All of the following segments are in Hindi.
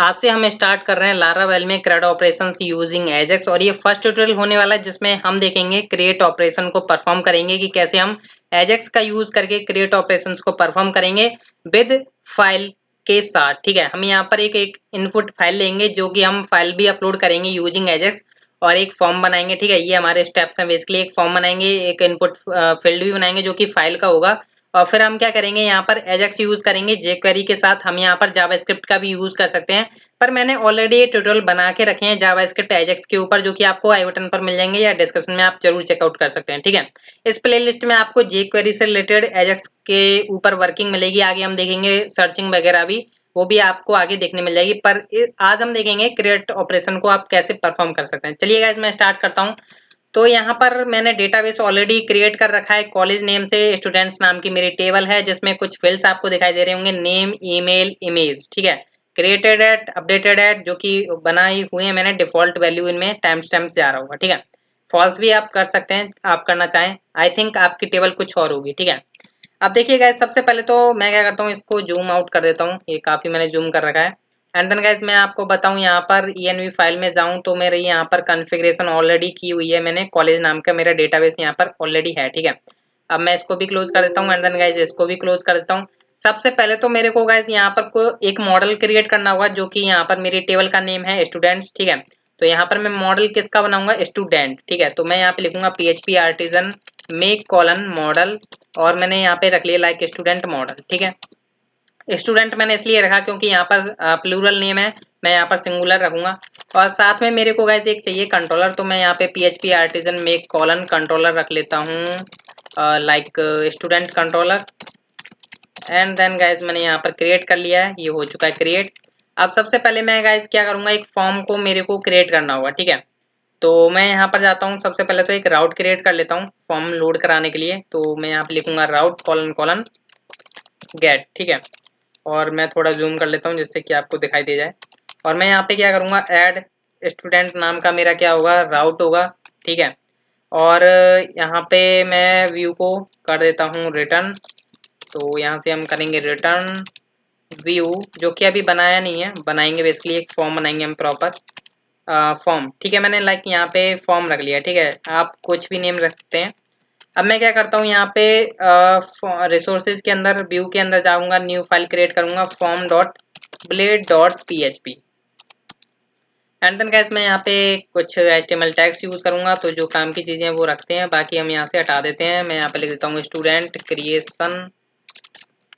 आज से हम स्टार्ट कर रहे हैं लारावेल में CRUD ऑपरेशंस यूजिंग एजेक्स और ये फर्स्ट ट्यूटोरियल होने वाला है जिसमें हम देखेंगे क्रिएट ऑपरेशन को परफॉर्म करेंगे कि कैसे हम एजेक्स का यूज करके क्रिएट ऑपरेशंस को परफॉर्म करेंगे विद फाइल के साथ। ठीक है, हम यहाँ पर एक इनपुट फाइल लेंगे जो कि हम फाइल भी अपलोड करेंगे यूजिंग एजेक्स और एक फॉर्म बनाएंगे। ठीक है, ये हमारे स्टेप्स हैं। बेसिकली एक फॉर्म बनाएंगे, एक इनपुट फील्ड भी बनाएंगे जो कि फाइल का होगा और फिर हम क्या करेंगे, यहाँ पर एजेक्स यूज करेंगे jQuery के साथ। हम यहाँ पर जावास्क्रिप्ट का भी यूज कर सकते हैं, पर मैंने ऑलरेडी ये ट्यूटोरियल बना के रखे हैं जावास्क्रिप्ट एजेक्स के ऊपर, जो कि आपको आई बटन पर मिल जाएंगे या डिस्क्रिप्शन में आप जरूर चेकआउट कर सकते हैं। ठीक है, इस प्लेलिस्ट में आपको jQuery से रिलेटेड एजेक्स के ऊपर वर्किंग मिलेगी। आगे हम देखेंगे सर्चिंग वगैरह भी, वो भी आपको आगे देखने मिल जाएगी। पर आज हम देखेंगे क्रिएट ऑपरेशन को आप कैसे परफॉर्म कर सकते हैं। चलिए गाइस, मैं स्टार्ट करता हूँ। तो यहाँ पर मैंने डेटाबेस ऑलरेडी क्रिएट कर रखा है। कॉलेज नेम से स्टूडेंट्स नाम की मेरी टेबल है जिसमें कुछ फील्ड्स आपको दिखाई दे रहे होंगे, नेम, ईमेल, इमेज। ठीक है, क्रिएटेड एट, अपडेटेड एट, जो कि बनाई हुई है मैंने, डिफॉल्ट वैल्यू इनमें टाइम स्टैम्प जा रहा होगा। ठीक है, फॉल्स भी आप कर सकते हैं, आप करना चाहें। आई थिंक आपकी टेबल कुछ और होगी। ठीक है, अब देखिए गाइस, सबसे पहले तो मैं क्या करता हूँ, इसको जूम आउट कर देता हूँ। ये काफी मैंने जूम कर रखा है। एंड देन गाइस, मैं आपको बताऊं, यहाँ पर env फाइल में जाऊं तो मेरे यहाँ पर कॉन्फ़िगरेशन ऑलरेडी की हुई है मैंने। कॉलेज नाम का मेरा डेटाबेस यहाँ पर ऑलरेडी है। ठीक है, अब मैं इसको भी क्लोज कर देता हूँ एंड देन गाइस इसको भी क्लोज कर देता हूँ। सबसे पहले तो मेरे को गाइस यहाँ पर एक मॉडल क्रिएट करना होगा, जो कि यहाँ पर मेरी टेबल का नेम है स्टूडेंट्स। ठीक है, तो यहाँ पर मैं मॉडल किसका बनाऊंगा, स्टूडेंट। ठीक है, तो मैं यहाँ पे लिखूंगा PHP artisan make colon model और मैंने यहाँ पे रख लिया लाइक स्टूडेंट मॉडल। ठीक है, स्टूडेंट मैंने इसलिए रखा क्योंकि यहाँ पर प्लूरल नेम है, मैं यहाँ पर सिंगुलर रखूंगा। और साथ में मेरे को गाइस एक चाहिए कंट्रोलर, तो मैं यहाँ पे PHP artisan make colon controller रख लेता हूँ like student controller. And then guys मैंने यहाँ पर क्रिएट कर लिया है, ये हो चुका है क्रिएट। अब सबसे पहले मैं गाइस क्या करूंगा, एक फॉर्म को मेरे को क्रिएट करना होगा। ठीक है, तो मैं यहाँ पर जाता हूँ, सबसे पहले तो एक राउट क्रिएट कर लेता हूँ फॉर्म लोड कराने के लिए। तो मैं यहाँ पे लिखूंगा राउट कॉलन कॉलन गेट। ठीक है, और मैं थोड़ा जूम कर लेता हूँ जिससे कि आपको दिखाई दे जाए। और मैं यहाँ पे क्या करूँगा, ऐड स्टूडेंट नाम का मेरा क्या होगा, राउट होगा। ठीक है, और यहाँ पे मैं व्यू को कर देता हूँ रिटर्न। तो यहाँ से हम करेंगे रिटर्न व्यू, जो कि अभी बनाया नहीं है, बनाएंगे। बेसिकली एक फॉर्म बनाएंगे हम प्रॉपर फॉर्म। ठीक है, मैंने लाइक यहाँ पे फॉर्म रख लिया। ठीक है, आप कुछ भी नेम रख सकते हैं। अब मैं क्या करता हूँ, यहाँ पे रिसोर्सेज के अंदर, व्यू के अंदर जाऊंगा, न्यू फाइल क्रिएट करूंगा form dot blade dot PHP। And then guys मैं यहाँ पे कुछ HTML टैग्स यूज करूंगा, तो जो काम की चीजें वो रखते हैं, बाकी हम यहाँ से हटा देते हैं। मैं यहाँ पे लिख देता हूँ student creation.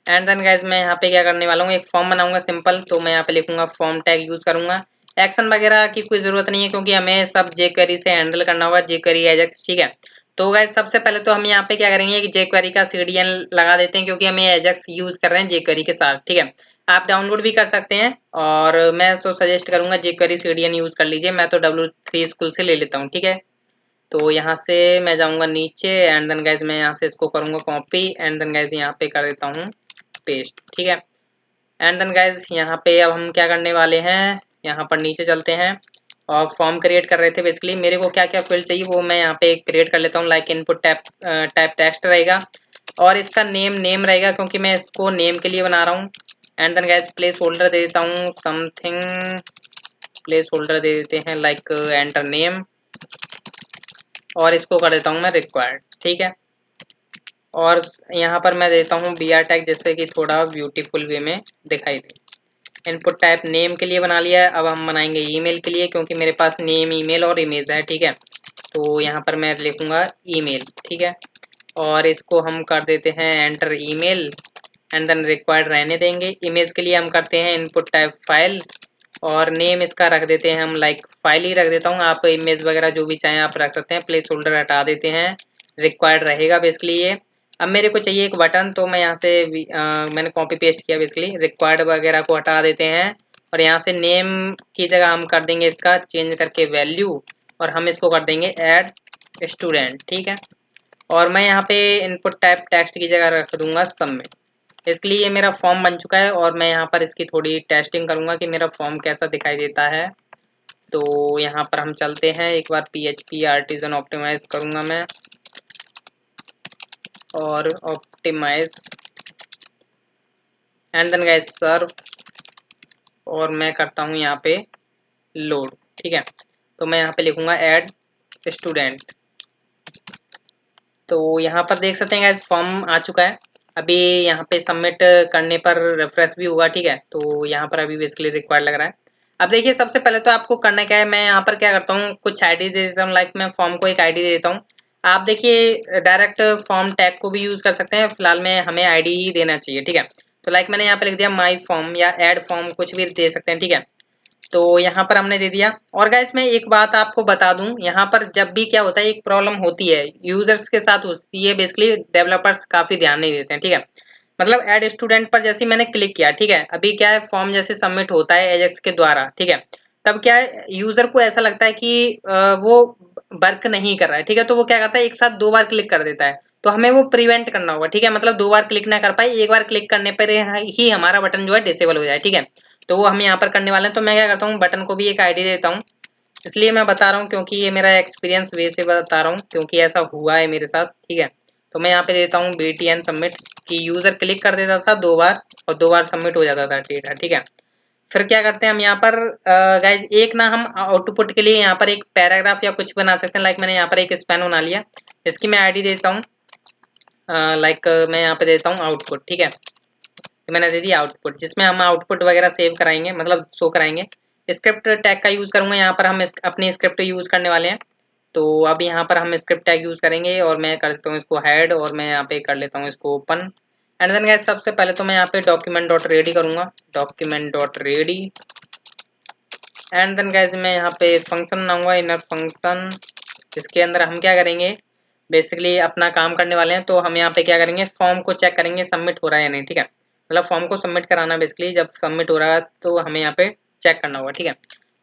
And then guys मैं यहाँ पे क्या करने वाला हूँ, एक फॉर्म बनाऊंगा सिंपल। तो मैं यहाँ पे लिखूंगा फॉर्म टैग यूज करूंगा। एक्शन वगैरह की कोई जरूरत नहीं है क्योंकि हमें सब jQuery से हैंडल करना होगा, jQuery एजेक्स। ठीक है, तो गाइस सबसे पहले तो हम यहाँ पे क्या करेंगे कि jQuery का CDN लगा देते हैं, क्योंकि हमें एजेक्स यूज कर रहे हैं jQuery के साथ। ठीक है, आप डाउनलोड भी कर सकते हैं और मैं तो सजेस्ट करूंगा jQuery CDN यूज कर लीजिए। मैं तो W3 स्कूल से ले लेता हूँ। ठीक है, तो यहाँ से मैं जाऊंगा नीचे एंड देन गाइस मैं यहाँ से इसको करूंगा कॉपी एंड देन गाइस यहाँ पे कर देता हूँ पेस्ट। ठीक है, एंड देन गाइस यहाँ पे अब हम क्या करने वाले हैं, यहाँ पर नीचे चलते हैं और फॉर्म क्रिएट कर रहे थे। बेसिकली मेरे को क्या क्या फील्ड चाहिए वो मैं यहाँ पे क्रिएट कर लेता हूँ। लाइक इनपुट टाइप टेक्स्ट रहेगा और इसका नेम रहेगा, क्योंकि मैं इसको नेम के लिए बना रहा हूँ। And then guys placeholder दे देता हूँ समथिंग, प्लेस होल्डर दे देते हैं लाइक एंटर नेम, और इसको कर देता हूँ मैं रिक्वायर्ड। ठीक है, और यहाँ पर मैं देता हूँ BR टैग, जिससे कि थोड़ा ब्यूटीफुल वे में दिखाई दे। इनपुट टाइप नेम के लिए बना लिया है। अब हम बनाएंगे ईमेल के लिए, क्योंकि मेरे पास नेम, ईमेल और इमेज है। ठीक है, तो यहाँ पर मैं लिखूंगा ईमेल। ठीक है, और इसको हम कर देते हैं enter email and then required रहने देंगे। इमेज के लिए हम करते हैं इनपुट टाइप फाइल और नेम इसका रख देते हैं हम लाइक फाइल ही रख देता हूँ। आप इमेज वगैरह जो भी चाहें आप रख सकते हैं। प्लेस होल्डर हटा देते हैं, रिक्वायर्ड रहेगा बेसिकली ये। अब मेरे को चाहिए एक बटन, तो मैं यहाँ से मैंने कॉपी पेस्ट किया। बेसिकली रिक्वायर्ड वगैरह को हटा देते हैं और यहाँ से नेम की जगह हम कर देंगे इसका चेंज करके वैल्यू, और हम इसको कर देंगे ऐड स्टूडेंट। ठीक है, और मैं यहाँ पे इनपुट टाइप टेक्स्ट की जगह रख दूंगा सबमिट। इसके लिए ये मेरा फॉर्म बन चुका है और मैं यहाँ पर इसकी थोड़ी टेस्टिंग करूँगा कि मेरा फॉर्म कैसा दिखाई देता है। तो यहाँ पर हम चलते हैं, एक बार PHP आर्टिजन ऑप्टिमाइज करूँगा मैं और ऑप्टिमाइज एंड देन गाइस सर्व और मैं करता हूँ यहाँ पे लोड। ठीक है, तो मैं यहाँ पे लिखूंगा ऐड स्टूडेंट। तो यहाँ पर देख सकते हैं गाइस फॉर्म आ चुका है। अभी यहाँ पे सबमिट करने पर रिफ्रेश भी होगा। ठीक है, तो यहाँ पर अभी बेसिकली रिक्वायर्ड लग रहा है। अब देखिए सबसे पहले तो आपको करना क्या है, मैं यहाँ पर क्या करता हूँ, कुछ आईडी दे देता हूँ। लाइक मैं फॉर्म को एक आईडी दे देता हूँ। आप देखिए डायरेक्ट फॉर्म टैग को भी यूज कर सकते हैं, फिलहाल में हमें आईडी ही देना चाहिए। ठीक है, तो लाइक मैंने यहाँ पे लिख दिया माई फॉर्म या एड फॉर्म, कुछ भी दे सकते हैं। ठीक है, तो यहाँ पर हमने दे दिया। और गाइस मैं एक बात आपको बता दूं, यहाँ पर जब भी क्या होता है, एक प्रॉब्लम होती है यूजर्स के साथ होती है, बेसिकली डेवलपर्स काफी ध्यान नहीं देते हैं। ठीक है, मतलब ऐड स्टूडेंट पर जैसे ही मैंने क्लिक किया, ठीक है, अभी क्या है फॉर्म जैसे सबमिट होता है एजेक्स के द्वारा, ठीक है, तब क्या है यूजर को ऐसा लगता है कि वो वर्क नहीं कर रहा है। ठीक है, तो वो क्या करता है एक साथ 2 बार क्लिक कर देता है। तो हमें वो प्रिवेंट करना होगा। ठीक है, मतलब 2 बार क्लिक ना कर पाए, एक बार क्लिक करने पर ही हमारा बटन जो है डिसेबल हो जाए। ठीक है, तो वो हम यहाँ पर करने वाले हैं। तो मैं क्या करता हूँ, बटन को भी एक आईडी देता हूँ। इसलिए मैं बता रहा हूँ क्योंकि ये मेरा एक्सपीरियंस वे से बता रहा हूँ, क्योंकि ऐसा हुआ है मेरे साथ। ठीक है, तो मैं यहाँ पे देता हूँ BTN सबमिट, कि यूजर क्लिक कर देता था 2 बार और 2 बार सबमिट हो जाता था डेटा। ठीक है, फिर क्या करते हैं हम यहाँ पर गाइज, एक ना हम आउटपुट के लिए यहाँ पर एक पैराग्राफ या कुछ बना सकते हैं। लाइक मैंने यहाँ पर एक स्पैन बना लिया, इसकी मैं आईडी देता हूँ। लाइक मैं यहाँ पे देता हूँ आउटपुट। ठीक है, तो मैंने दे दिया आउटपुट, जिसमें हम आउटपुट वगैरह सेव कराएंगे, मतलब शो कराएंगे। स्क्रिप्ट टैग का यूज करूंगा, यहाँ पर हम अपनी स्क्रिप्ट यूज करने वाले हैं। तो अब यहाँ पर हम स्क्रिप्ट टैग यूज करेंगे और मैं कर देता हूँ इसको हेड, और मैं यहाँ पे कर लेता हूँ इसको ओपन। एंड देन गाइस सबसे पहले तो मैं यहाँ पे डॉक्यूमेंट डॉट रेडी करूंगा, document dot ready. And then guys मैं यहाँ पे फंक्शन बनाऊंगा, इनर फंक्शन, जिसके अंदर हम क्या करेंगे, बेसिकली अपना काम करने वाले हैं। तो हम यहाँ पे क्या करेंगे, फॉर्म को चेक करेंगे सबमिट हो रहा है या नहीं। ठीक है, मतलब फॉर्म को सबमिट कराना, बेसिकली जब सबमिट हो रहा है तो हमें यहाँ पे चेक करना होगा। ठीक है,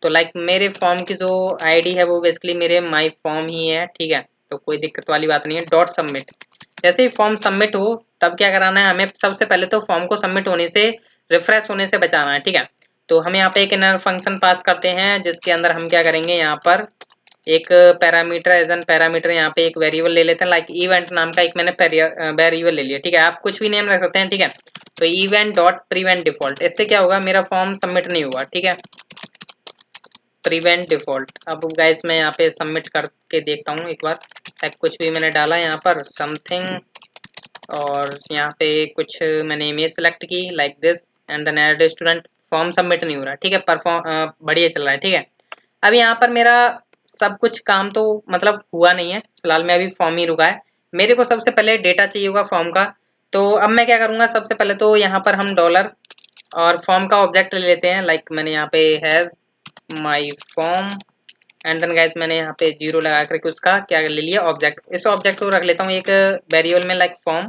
तो लाइक मेरे फॉर्म की जो आईडी है वो बेसिकली मेरे माई फॉर्म ही है। ठीक है, तो कोई दिक्कत वाली बात नहीं है। डॉट सबमिट, जैसे ही फॉर्म सबमिट हो तब क्या कराना है हमें, सबसे पहले तो फॉर्म को सबमिट होने से, रिफ्रेश होने से बचाना है। ठीक है, तो हम यहाँ पे एक इनर फंक्शन पास करते हैं, जिसके अंदर हम क्या करेंगे, यहाँ पर एक पैरामीटर एज एन पैरामीटर यहाँ पे एक वेरिएबल ले लेते हैं। लाइक इवेंट नाम का एक मैंने वेरिएबल ले लिया। ठीक है, आप कुछ भी नेम रख सकते हैं। ठीक है, तो इवेंट डॉट प्रिवेंट डिफॉल्ट, इससे क्या होगा, मेरा फॉर्म सबमिट नहीं हुआ। ठीक है, प्रिवेंट डिफॉल्ट। अब गाइस मैं यहाँ पे सबमिट करके देखता हूँ एक बार। लाइक कुछ भी मैंने डाला यहाँ पर समथिंग, और यहाँ पे कुछ मैंने इमेज सेलेक्ट की like this, and then add student. Form submit नहीं हो रहा। ठीक है, परफॉर्म बढ़िया चल रहा है। ठीक है, अब यहाँ पर मेरा सब कुछ काम तो मतलब हुआ नहीं है, फिलहाल में अभी फॉर्म ही रुका है। मेरे को सबसे पहले डेटा चाहिए होगा फॉर्म का। तो अब मैं क्या करूँगा, सबसे पहले तो यहाँ पर हम डॉलर और फॉर्म का ऑब्जेक्ट ले लेते हैं। लाइक मैंने यहाँ पे has my form, and then guys मैंने यहाँ पे 0 लगा करके उसका क्या ले लिया, ऑब्जेक्ट। इस ऑब्जेक्ट को रख लेता हूँ एक वेरिएबल में, like form.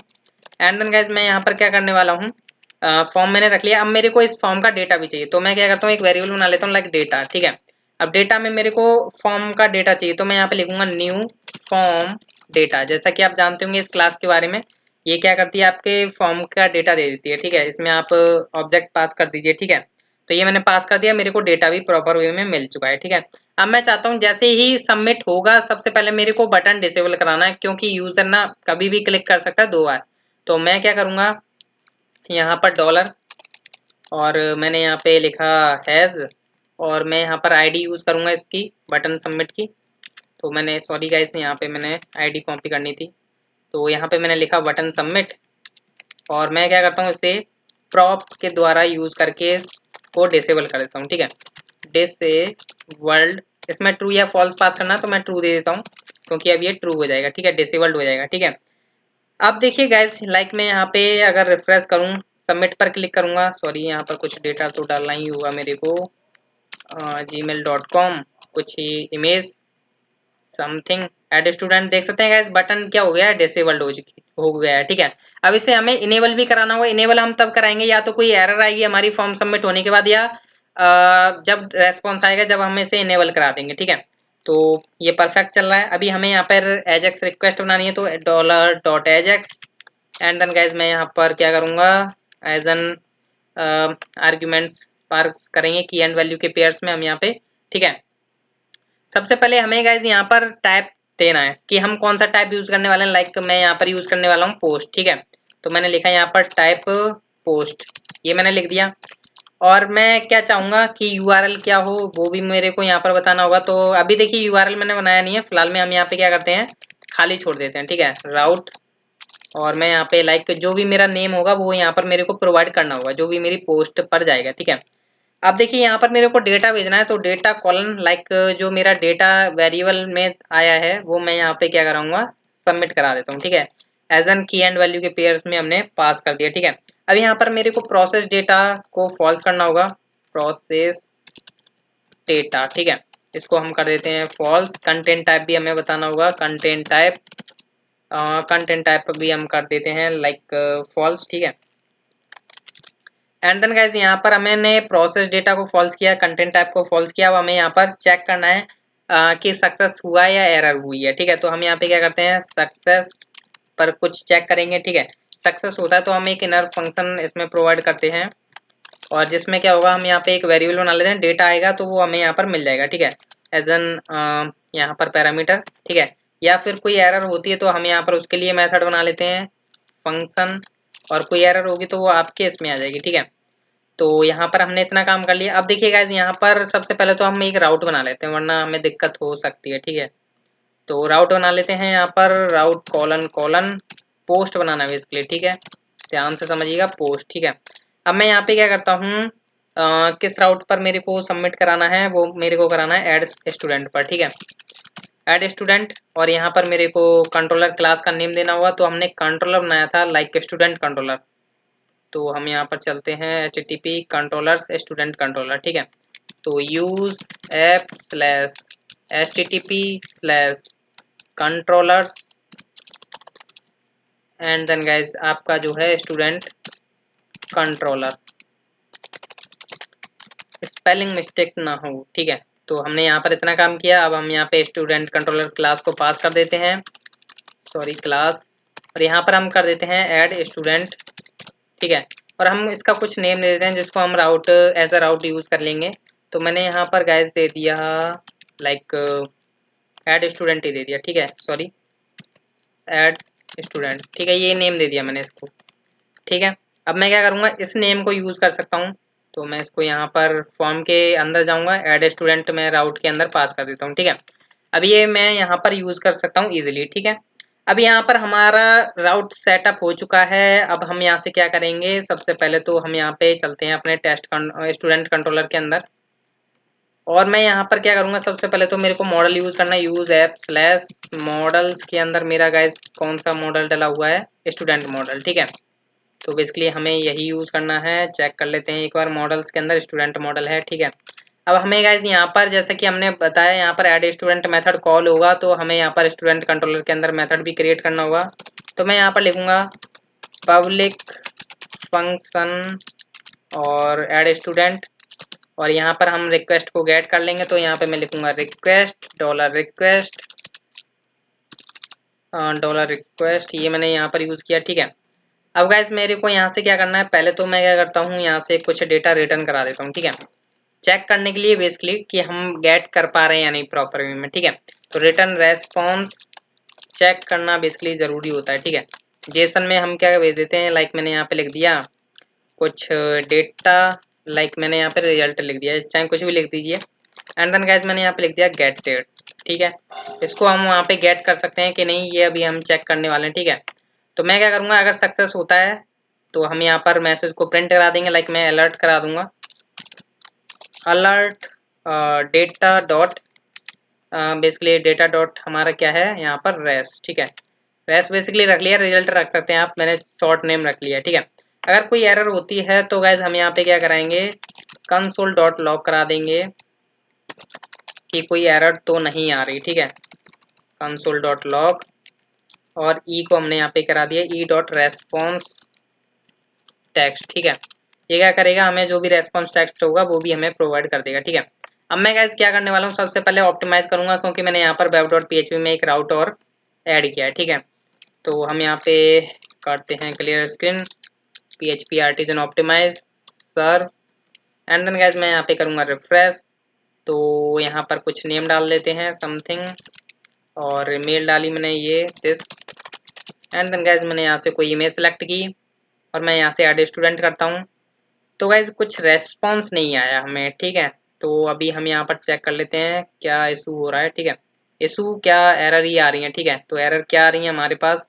And then guys मैं यहाँ पर क्या करने वाला हूँ, फॉर्म मैंने रख लिया। अब मेरे को इस फॉर्म का डेटा भी चाहिए, तो मैं क्या करता हूँ, एक वेरिएबल बना लेता हूँ लाइक डेटा। ठीक है, अब डेटा में मेरे को फॉर्म का डेटा चाहिए, तो मैं यहाँ पे लिखूंगा न्यू फॉर्म डेटा। जैसा कि आप जानते होंगे इस क्लास के बारे में, ये क्या करती है, आपके फॉर्म का डेटा दे देती है। ठीक है, इसमें आप ऑब्जेक्ट पास कर दीजिए। ठीक है, तो ये मैंने पास कर दिया, मेरे को डेटा भी प्रॉपर वे में मिल चुका है। ठीक है, अब मैं चाहता हूँ जैसे ही सबमिट होगा, सबसे पहले मेरे को बटन डिसेबल कराना है, क्योंकि यूजर ना कभी भी क्लिक कर सकता है 2 बार। तो मैं क्या करूँगा, यहाँ पर डॉलर, और मैंने यहाँ पे लिखा हैज, और मैं यहाँ पर आईडी यूज करूँगा इसकी, बटन सबमिट की। तो मैंने सॉरी गाइस, यहाँ पे मैंने आईडी कॉपी करनी थी। तो यहाँ पे मैंने लिखा बटन सबमिट, और मैं क्या करता हूँ, इसे प्रॉप के द्वारा यूज करके को डिसेबल कर देता हूँ। ठीक है, डिसेबल्ड, इसमें ट्रू या फॉल्स पास करना, तो मैं ट्रू दे देता हूँ, क्योंकि अब ये ट्रू हो जाएगा। ठीक है, डिसेबल्ड हो जाएगा। ठीक है, अब देखिए गाइस, लाइक मैं यहाँ पे अगर रिफ्रेश करूँ, सबमिट पर क्लिक करूँगा, सॉरी यहाँ पर कुछ डेटा तो डालना ही होगा मेरे को, gmail.com, कुछ ही इमेज समथिंग, एड स्टूडेंट। देख सकते हैं गाइस बटन क्या हो गया है, डिसेबल्ड हो गया है। ठीक है, अब इसे हमें इनेबल भी कराना होगा। इनेबल हम तब कराएंगे या तो कोई एरर आएगी हमारी फॉर्म सबमिट होने के बाद, या जब रेस्पॉन्स आएगा जब हम इसे इनेबल करा देंगे। ठीक है, तो ये परफेक्ट चल रहा है। अभी हमें यहाँ पर एजेक्स रिक्वेस्ट बनानी है, तो dollar dot ajax, and then guys मैं यहाँ पर क्या करूँगा, एज एन आर्ग्यूमेंट्स पास करेंगे की एंड वैल्यू के पेयर्स में हम यहाँ पे। ठीक है, सबसे पहले हमें गाइस यहाँ पर टाइप देना है कि हम कौन सा टाइप यूज करने वाले हैं। लाइक मैं यहाँ पर यूज करने वाला हूँ पोस्ट। ठीक है, तो मैंने लिखा यहाँ पर टाइप पोस्ट, ये मैंने लिख दिया। और मैं क्या चाहूंगा कि यूआरएल क्या हो वो भी मेरे को यहाँ पर बताना होगा। तो अभी देखिए यूआरएल मैंने बनाया नहीं है फिलहाल में, हम यहाँ पे क्या करते हैं खाली छोड़ देते हैं, ठीक है, राउट। और मैं यहाँ पे लाइक जो भी मेरा नेम होगा वो यहाँ पर मेरे को प्रोवाइड करना होगा, जो भी मेरी पोस्ट पर जाएगा, ठीक है। अब देखिए यहाँ पर मेरे को डेटा भेजना है, तो डेटा कॉलन लाइक जो मेरा डेटा वेरिएबल में आया है वो मैं यहाँ पे क्या कराऊंगा सबमिट करा देता हूँ, ठीक है। एज एन की एंड वैल्यू के पेयर्स में हमने पास कर दिया, ठीक है। अब यहाँ पर मेरे को प्रोसेस डेटा को फॉल्स करना होगा, प्रोसेस डेटा, ठीक है, इसको हम कर देते हैं फॉल्स। कंटेंट टाइप भी हमें बताना होगा, कंटेंट टाइप, कंटेंट टाइप भी हम कर देते हैं लाइक फॉल्स, ठीक है। एंड देन गाइस यहाँ पर हमने प्रोसेस डेटा को फॉल्स किया, कंटेंट टाइप को फॉल्स किया। अब हमें यहाँ पर चेक करना है कि सक्सेस हुआ या एरर हुई है, ठीक है। तो हम यहाँ पे क्या करते हैं सक्सेस पर कुछ चेक करेंगे, ठीक है। सक्सेस होता है तो हम एक इनर फंक्शन इसमें प्रोवाइड करते हैं, और जिसमें क्या होगा हम यहाँ पे एक वेरिएबल बना लेते हैं, डेटा आएगा तो वो हमें यहाँ पर मिल जाएगा, ठीक है, एज एन यहाँ पर पैरामीटर, ठीक है। या फिर कोई एरर होती है तो हम यहाँ पर उसके लिए मेथड बना लेते हैं फंक्शन, और कोई एरर होगी तो वो आपके इसमें आ जाएगी, ठीक है। तो यहाँ पर हमने इतना काम कर लिया। अब देखिए गाइस यहाँ पर सबसे पहले तो हम एक राउट बना लेते हैं वरना हमें दिक्कत हो सकती है, ठीक है। तो राउट बना लेते हैं यहाँ पर, राउट कॉलन कॉलन पोस्ट बनाना है इसके लिए, ठीक है, ध्यान से समझिएगा पोस्ट, ठीक है। अब मैं यहाँ पे क्या करता हूँ किस राउट पर मेरे को सबमिट कराना है, वो मेरे को कराना है ऐड स्टूडेंट पर, ठीक है, ऐड स्टूडेंट। और यहाँ पर मेरे को कंट्रोलर क्लास का नेम देना होगा, तो हमने कंट्रोलर बनाया था लाइक स्टूडेंट कंट्रोलर, तो हम यहाँ पर चलते हैं http कंट्रोलर्स स्टूडेंट कंट्रोलर, ठीक है। तो use app slash http slash controllers and then guys आपका जो है स्टूडेंट कंट्रोलर, स्पेलिंग मिस्टेक ना हो, ठीक है। तो हमने यहाँ पर इतना काम किया। अब हम यहाँ पे स्टूडेंट कंट्रोलर क्लास को पास कर देते हैं, सॉरी क्लास, और यहाँ पर हम कर देते हैं ऐड स्टूडेंट, ठीक है। और हम इसका कुछ नेम दे देते हैं जिसको हम राउट एज अ राउट यूज कर लेंगे। तो मैंने यहाँ पर गाइस दे दिया लाइक ऐड स्टूडेंट ही दे दिया, ठीक है, सॉरी ऐड स्टूडेंट, ठीक है, ये नेम दे दिया मैंने इसको, ठीक है। अब मैं क्या करूँगा इस नेम को यूज कर सकता हूँ, तो मैं इसको यहाँ पर फॉर्म के अंदर जाऊँगा, ऐड स्टूडेंट मैं राउट के अंदर पास कर देता हूँ, ठीक है। अब ये मैं यहाँ पर यूज कर सकता हूँ इजिली, ठीक है। अब यहाँ पर हमारा राउट सेटअप हो चुका है। अब हम यहाँ से क्या करेंगे, सबसे पहले तो हम यहाँ पे चलते हैं अपने टेस्ट स्टूडेंट कंट्रोलर के अंदर, और मैं यहाँ पर क्या करूँगा सबसे पहले तो मेरे को मॉडल यूज करना है, यूज ऐप स्लैश मॉडल्स के अंदर मेरा गाइस कौन सा मॉडल डला हुआ है स्टूडेंट मॉडल, ठीक है। तो बेसिकली हमें यही यूज करना है, चेक कर लेते हैं एक बार, मॉडल्स के अंदर स्टूडेंट मॉडल है, ठीक है। अब हमें गाइस यहाँ पर जैसे कि हमने बताया यहाँ पर ऐड स्टूडेंट मेथड कॉल होगा, तो हमें यहाँ पर स्टूडेंट कंट्रोलर के अंदर मेथड भी क्रिएट करना होगा। तो मैं यहाँ पर लिखूंगा पब्लिक फंक्शन और ऐड स्टूडेंट, और यहाँ पर हम रिक्वेस्ट को गेट कर लेंगे, तो यहाँ पे मैं लिखूंगा रिक्वेस्ट डॉलर रिक्वेस्ट, ये मैंने यहाँ पर यूज किया, ठीक है। अब गाइस मेरे को यहाँ से क्या करना है, पहले तो मैं क्या करता हूँ यहाँ से कुछ डेटा रिटर्न करा देता हूँ, ठीक है, चेक करने के लिए बेसिकली कि हम गेट कर पा रहे हैं या नहीं प्रॉपर वे में, ठीक है। तो रिटर्न रेस्पॉन्स चेक करना बेसिकली जरूरी होता है, ठीक है। जेसन में हम क्या भेज देते हैं, लाइक मैंने यहाँ पे लिख दिया कुछ डेटा, लाइक मैंने यहाँ पे रिजल्ट लिख दिया, चाहे कुछ भी लिख दीजिए। एंड देन गाइस मैंने यहाँ पे लिख दिया गेट डेट, ठीक है। इसको हम वहाँ पे गेट कर सकते हैं कि नहीं, ये अभी हम चेक करने वाले हैं, ठीक है। तो मैं क्या करूँगा, अगर सक्सेस होता है तो हम यहाँ पर मैसेज को प्रिंट करा देंगे, लाइक मैं अलर्ट करा दूंगा, alert data dot, basically data dot हमारा क्या है यहाँ पर रेस, ठीक है। रेस बेसिकली रख लिया, रिजल्ट रख सकते हैं आप, मैंने शॉर्ट नेम रख लिया, ठीक है। अगर कोई एरर होती है तो गाइज हम यहाँ पे क्या कराएंगे, कंसोल डॉट लॉग करा देंगे कि कोई एरर तो नहीं आ रही, ठीक है, कंसोल डॉट लॉग, और ई को हमने यहाँ पे करा दिया ई डॉट रेस्पॉन्स टेक्स्ट, ठीक है। ये क्या करेगा, हमें जो भी रेस्पॉन्स टेक्स्ट होगा वो भी हमें प्रोवाइड कर देगा, ठीक है। अब मैं गाइस क्या करने वाला हूँ, सबसे पहले ऑप्टिमाइज करूंगा, क्योंकि मैंने यहाँ पर web.php में एक राउट और ऐड किया है, ठीक है। तो हम यहाँ पे करते हैं clear screen PHP artisan optimize serve, and then guys मैं यहाँ पे करूँगा रिफ्रेश। तो यहाँ पर कुछ नेम डाल देते हैं समथिंग, और मेल डाली मैंने ये दिस, एंड देन गाइस मैंने यहाँ से कोई इमेज सेलेक्ट की, और मैं यहाँ से ऐड स्टूडेंट करता हूँ। तो गाइज कुछ रेस्पॉन्स नहीं आया हमें, ठीक है। तो अभी हम यहाँ पर चेक कर लेते हैं क्या इशू हो रहा है, ठीक है। इशू क्या, एरर ही आ रही है, ठीक है। तो एरर क्या आ रही है हमारे पास,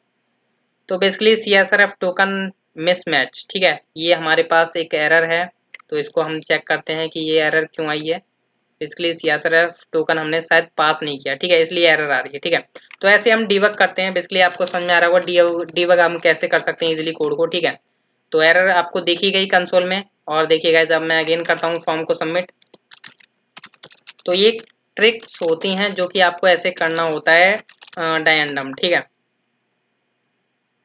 तो बेसिकली CSRF टोकन मिसमैच, ठीक है, ये हमारे पास एक एरर है। तो इसको हम चेक करते हैं कि ये एरर क्यों आई है। बेसिकली CSRF टोकन हमने शायद पास नहीं किया, ठीक है, इसलिए एरर आ रही है, ठीक है। तो ऐसे हम डिबग करते हैं। बेसिकली आपको समझ में आ रहा होगा डिबग हम कैसे कर सकते हैं इजीली कोड को, ठीक है। तो एरर आपको देखी गई कंसोल में। और देखिएगा जब मैं अगेन करता हूँ फॉर्म को सबमिट, तो ये ट्रिक्स होती हैं जो कि आपको ऐसे करना होता है डायरेक्टम, ठीक है।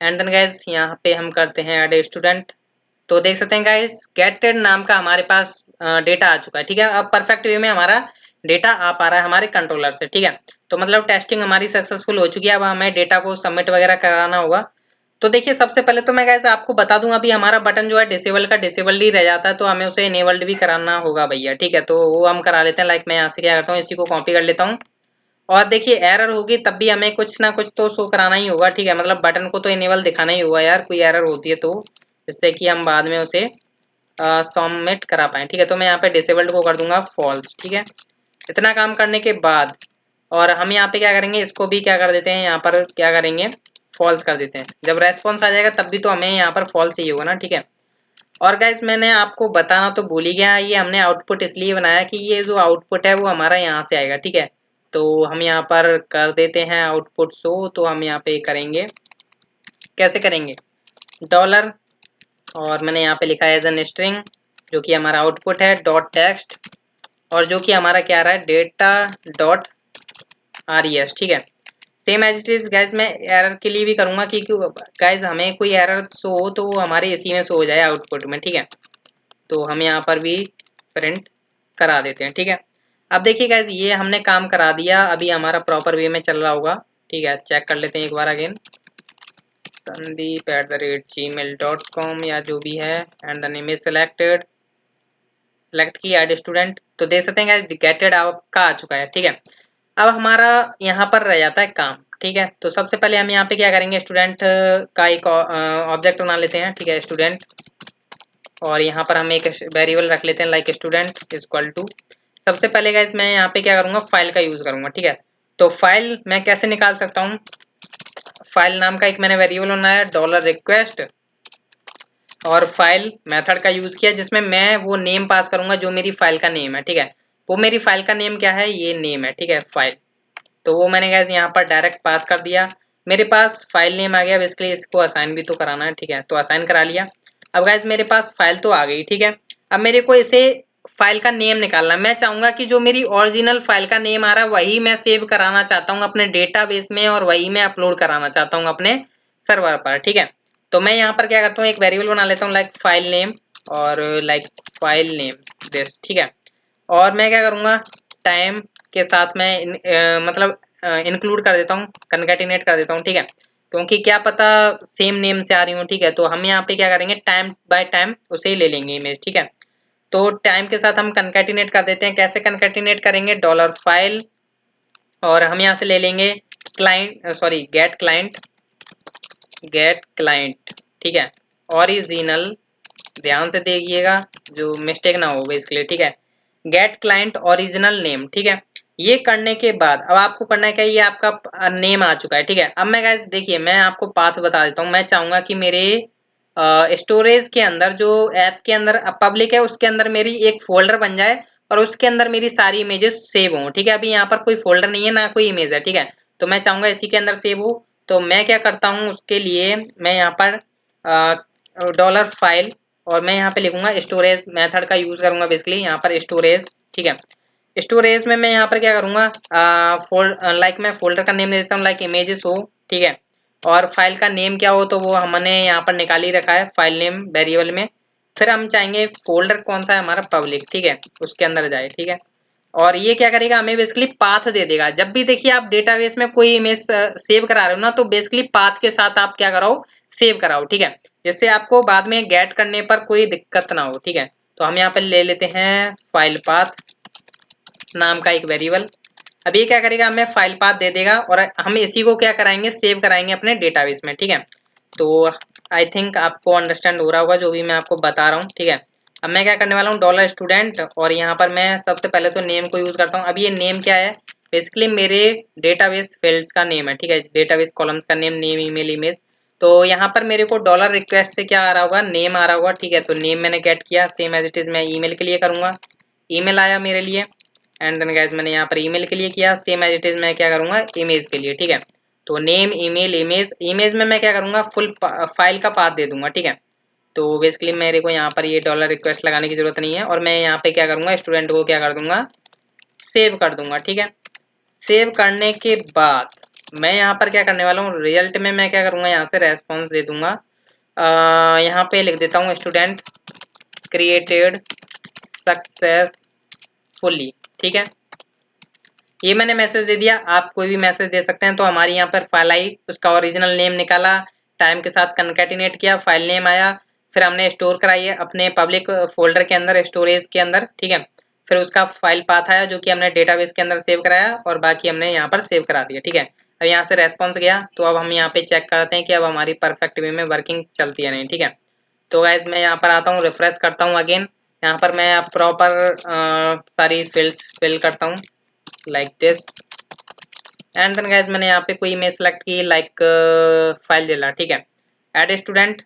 एंड देन गाइज यहाँ पे हम करते हैं ऐड स्टूडेंट। तो देख सकते हैं गाइज गेटेड नाम का हमारे पास डेटा आ चुका है, ठीक है। अब परफेक्ट वे में हमारा डेटा आ पा रहा है हमारे कंट्रोलर से, ठीक है। तो मतलब टेस्टिंग हमारी सक्सेसफुल हो चुकी है। अब हमें डेटा को सबमिट वगैरह कराना होगा। तो देखिए सबसे पहले तो मैं गाइज आपको बता दूं, अभी हमारा बटन जो है डिसेबल का डिसेबल्ड ही रह जाता है, तो हमें उसे इनेबल्ड भी कराना होगा भैया, ठीक है। तो वो हम करा लेते हैं। लाइक मैं यहाँ से क्या करता हूँ, इसी को कॉपी कर लेता हूँ। और देखिए एरर होगी तब भी हमें कुछ ना कुछ तो शो कराना ही होगा, ठीक है। मतलब बटन को तो इनेबल दिखाना ही होगा यार, कोई एरर होती है तो, जिससे कि हम बाद में उसे सबमिट करा पाए, ठीक है। तो मैं यहाँ पे डिसेबल्ड को कर दूंगा फॉल्स, ठीक है। इतना काम करने के बाद और हम यहाँ पे क्या करेंगे, इसको भी क्या कर देते हैं, यहाँ पर क्या करेंगे, फॉल्स कर देते हैं। जब रेस्पॉन्स आ जाएगा तब भी तो हमें यहाँ पर फॉल्स चाहिए होगा ना, ठीक है। और गाइज मैंने आपको बताना तो भूल ही गया, ये हमने आउटपुट इसलिए बनाया कि ये जो आउटपुट है वो हमारा यहाँ से आएगा, ठीक है। तो हम यहाँ पर कर देते हैं आउटपुट शो। तो हम यहाँ पे करेंगे, कैसे करेंगे, डॉलर, और मैंने यहाँ पे लिखा है एज एन स्ट्रिंग, जो कि हमारा आउटपुट है, डॉट टेक्स्ट, और जो कि हमारा क्या आ रहा है, डेटा डॉट RES, ठीक है। Same as it is guys मैं एरर के लिए भी करूंगा कि गाइज हमें कोई एरर शो हो तो वो हमारे इसी में शो हो जाए आउटपुट में, ठीक है। तो हम यहाँ पर भी प्रिंट करा देते हैं, ठीक है। अब देखिए गाइज ये हमने काम करा दिया, अभी हमारा प्रॉपर वे में चल रहा होगा, ठीक है। चेक कर लेते हैं एक बार अगेन, sandeep@gmail.com या जो भी है, and the name is selected, select की ऐड स्टूडेंट। तो देख सकते हैं गाइज गेटेड आपका आ चुका है, ठीक है। अब हमारा यहाँ पर रह जाता है काम, ठीक है। तो सबसे पहले हम यहाँ पे क्या करेंगे, स्टूडेंट का एक ऑब्जेक्ट बना लेते हैं, ठीक है, स्टूडेंट। और यहाँ पर हम एक वेरिएबल रख लेते हैं लाइक स्टूडेंट इक्वल टू, सबसे पहले गाइस मैं यहाँ पे क्या करूँगा, फाइल का यूज करूँगा, ठीक है। तो फाइल मैं कैसे निकाल सकता हूँ, फाइल नाम का एक मैंने वेरिएबल बनाया डॉलर रिक्वेस्ट, और फाइल मेथड का यूज किया जिसमें मैं वो नेम पास करूंगा जो मेरी फाइल का नेम है, ठीक है। वो मेरी फाइल का नेम क्या है, ये नेम है, ठीक है, फाइल। तो वो मैंने गाइस यहाँ पर डायरेक्ट पास कर दिया, मेरे पास फाइल नेम आ गया। बेसिकली इसको असाइन भी तो कराना है, ठीक है, तो असाइन करा लिया। अब गाइस मेरे पास फाइल तो आ गई, ठीक है। अब मेरे को इसे फाइल का नेम निकालना, मैं चाहूंगा कि जो मेरी ओरिजिनल फाइल का नेम आ रहा है वही मैं सेव कराना चाहता हूँ अपने डेटाबेस में, और वही मैं अपलोड कराना चाहता हूँ अपने सर्वर पर, ठीक है। तो मैं यहाँ पर क्या करता हूँ, एक वेरिएबल बना लेता हूँ लाइक फाइल नेम, और लाइक फाइल नेम दिस, ठीक है। और मैं क्या करूँगा, टाइम के साथ मैं मतलब इंक्लूड कर देता हूँ, कनकैटिनेट कर देता हूँ, ठीक है। क्योंकि क्या पता सेम नेम से आ रही हूँ, ठीक है। तो हम यहाँ पे क्या करेंगे, टाइम बाय टाइम उसे ही ले लेंगे इमेज, ठीक है। तो टाइम के साथ हम कनकैटिनेट कर देते हैं। कैसे कनकैटिनेट करेंगे, डॉलर फाइल, और हम यहाँ से ले लेंगे क्लाइंट, सॉरी गेट क्लाइंट, ठीक है, ओरिजिनल, ध्यान से देखिएगा जो मिस्टेक ना हो बेसिकली, ठीक है। गेट क्लाइंट ओरिजिनल नेम, ठीक है। ये करने के बाद अब आपको करना है क्या, ये आपका नेम आ चुका है, ठीक है। अब मैं गाइस देखिए मैं आपको पाथ बता देता हूँ। मैं चाहूंगा कि मेरे स्टोरेज के अंदर जो ऐप के अंदर पब्लिक है उसके अंदर मेरी एक फोल्डर बन जाए, और उसके अंदर मेरी सारी इमेजेस सेव हों, ठीक है। अभी यहाँ पर कोई फोल्डर नहीं है ना कोई इमेज है, ठीक है। तो मैं चाहूंगा इसी के अंदर सेव हो। तो मैं क्या करता हूँ उसके लिए, मैं यहाँ पर डॉलर फाइल, और मैं यहाँ पे लिखूंगा स्टोरेज मेथड का यूज करूंगा बेसिकली यहाँ पर स्टोरेज, ठीक है। स्टोरेज में मैं यहाँ पर क्या करूंगा, लाइक मैं फोल्डर का नेम दे देता हूँ लाइक इमेजेस हो, ठीक है। और फाइल का नेम क्या हो तो वो हमने यहाँ पर निकाल ही रखा है फाइल नेम वेरिएबल में। फिर हम चाहेंगे फोल्डर कौन सा है हमारा, पब्लिक, ठीक है, उसके अंदर जाए, ठीक है। और ये क्या करेगा, हमें बेसिकली पाथ दे देगा। जब भी देखिए आप डेटाबेस में कोई इमेज सेव करा रहे हो ना, तो बेसिकली पाथ के साथ आप क्या कराओ, सेव कराओ, ठीक है, जिससे आपको बाद में गेट करने पर कोई दिक्कत ना हो, ठीक है। तो हम यहाँ पे ले लेते हैं फाइल पाथ नाम का एक वेरिएबल। अब ये क्या करेगा, हमें फाइल पाथ दे देगा, और हम इसी को क्या कराएंगे, सेव कराएंगे अपने डेटाबेस में, ठीक है। तो आई थिंक आपको अंडरस्टैंड हो रहा होगा जो भी मैं आपको बता रहा हूँ, ठीक है। अब मैं क्या करने वाला हूँ, डॉलर स्टूडेंट, और यहाँ पर मैं सबसे पहले तो नेम को यूज करता हूँ। अब ये नेम क्या है, बेसिकली मेरे डेटाबेस फील्ड्स का नेम है, ठीक है, डेटाबेस कॉलम्स का नेम, नेम, ईमेल, इमेज। तो यहाँ पर मेरे को डॉलर रिक्वेस्ट से क्या आ रहा होगा, नेम आ रहा होगा, ठीक है। तो नेम मैंने गेट किया, सेम एज इट इज मैं ईमेल के लिए करूंगा, ईमेल आया मेरे लिए। एंड देन गाइस मैंने यहाँ पर ईमेल के लिए किया, सेम एज इट इज मैं क्या करूंगा, इमेज के लिए, ठीक है। तो नेम, ईमेल, इमेज, इमेज में मैं क्या करूंगा, फुल फाइल का पाथ दे दूंगा, ठीक है। तो बेसिकली मेरे को यहाँ पर ये डॉलर रिक्वेस्ट लगाने की जरूरत नहीं है, और मैं यहाँ पे क्या करूंगा, स्टूडेंट को क्या कर दूंगा, सेव कर दूंगा, ठीक है। सेव करने के बाद मैं यहाँ पर क्या करने वाला हूँ, रिजल्ट में मैं क्या करूंगा, यहाँ से रेस्पॉन्स दे दूंगा। यहाँ पे लिख देता हूँ, स्टूडेंट क्रिएटेड सक्सेसफुली, ठीक है। ये मैंने मैसेज दे दिया, आप कोई भी मैसेज दे सकते हैं। तो हमारी यहाँ पर फाइल आई, उसका ओरिजिनल नेम निकाला, टाइम के साथ कनकैटिनेट किया, फाइल नेम आया, फिर हमने स्टोर कराई है अपने पब्लिक फोल्डर के अंदर, स्टोरेज के अंदर, ठीक है। फिर उसका फाइल पाथ आया जो कि हमने डेटाबेस के अंदर सेव कराया, और बाकी हमने यहाँ पर सेव करा दिया, ठीक है। अब यहाँ से रेस्पॉन्स गया, तो अब हम यहाँ पे चेक करते हैं कि अब हमारी परफेक्ट वे में वर्किंग चलती है नहीं, ठीक है। तो गाइज मैं यहाँ पर आता हूँ, रिफ्रेश करता हूँ अगेन, यहाँ पर मैं प्रॉपर सारी फील्ड्स फिल करता हूँ like this. And then guys मैंने यहाँ पे कोई इमेज सेलेक्ट की, लाइक फाइल डेला, ठीक है। एड स्टूडेंट,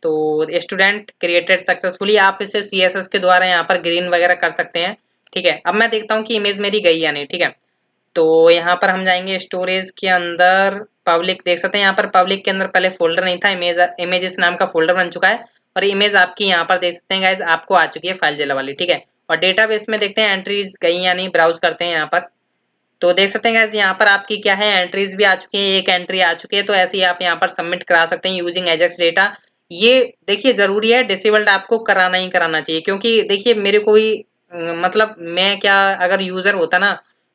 तो स्टूडेंट क्रिएटेड सक्सेसफुली, आप इसे CSS के द्वारा यहाँ पर ग्रीन वगैरह कर सकते हैं, ठीक है। अब मैं देखता हूँ कि इमेज मेरी गई या नहीं, ठीक है। तो यहाँ पर हम जाएंगे स्टोरेज के अंदर, पब्लिक देख सकते हैं, यहाँ पर पब्लिक के अंदर पहले फोल्डर नहीं था, इमेजेस नाम का फोल्डर बन चुका है, और इमेज आपकी यहाँ पर देख सकते हैं गाइज, आपको आ चुकी है फाइल जेला वाली, ठीक है। और डेटाबेस में देखते हैं एंट्रीज गई या नहीं, ब्राउज करते हैं यहाँ पर। तो देख सकते हैं गाइस यहाँ पर आपकी क्या है, एंट्रीज भी आ चुकी है, एक एंट्री आ चुकी है। तो ऐसे ही आप यहाँ पर सबमिट करा सकते हैं यूजिंग एजेक्स डेटा। ये देखिए जरूरी है, डिसेबल्ड आपको कराना ही कराना चाहिए, क्योंकि देखिए मेरे को भी मतलब मैं क्या, अगर यूजर होता ना,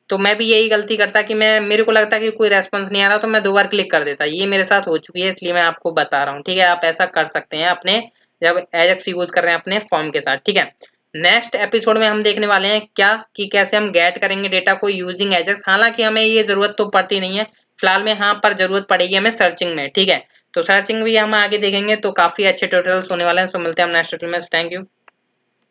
तो मैं भी यही गलती करता कि मैं, मेरे को लगता कि कोई रेस्पॉन्स नहीं आ रहा तो मैं 2 बार क्लिक कर देता। ये मेरे साथ हो चुकी है, इसलिए मैं आपको बता रहा हूँ, ठीक है। आप ऐसा कर सकते हैं अपने, जब एजेक्स यूज कर रहे हैं अपने फॉर्म के साथ, ठीक है। नेक्स्ट एपिसोड में हम देखने वाले हैं क्या, कि कैसे हम गेट करेंगे डेटा को यूजिंग एजेक्स। हालांकि हमें ये जरूरत तो पड़ती नहीं है फिलहाल में, हाँ पर जरूरत पड़ेगी हमें सर्चिंग में, ठीक है। तो सर्चिंग भी हम आगे देखेंगे, तो काफी अच्छे ट्यूटोरियल्स होने वाले हैं। सो मिलते हैं हम नेक्स्ट ट्यूटोरियल में, थैंक यू।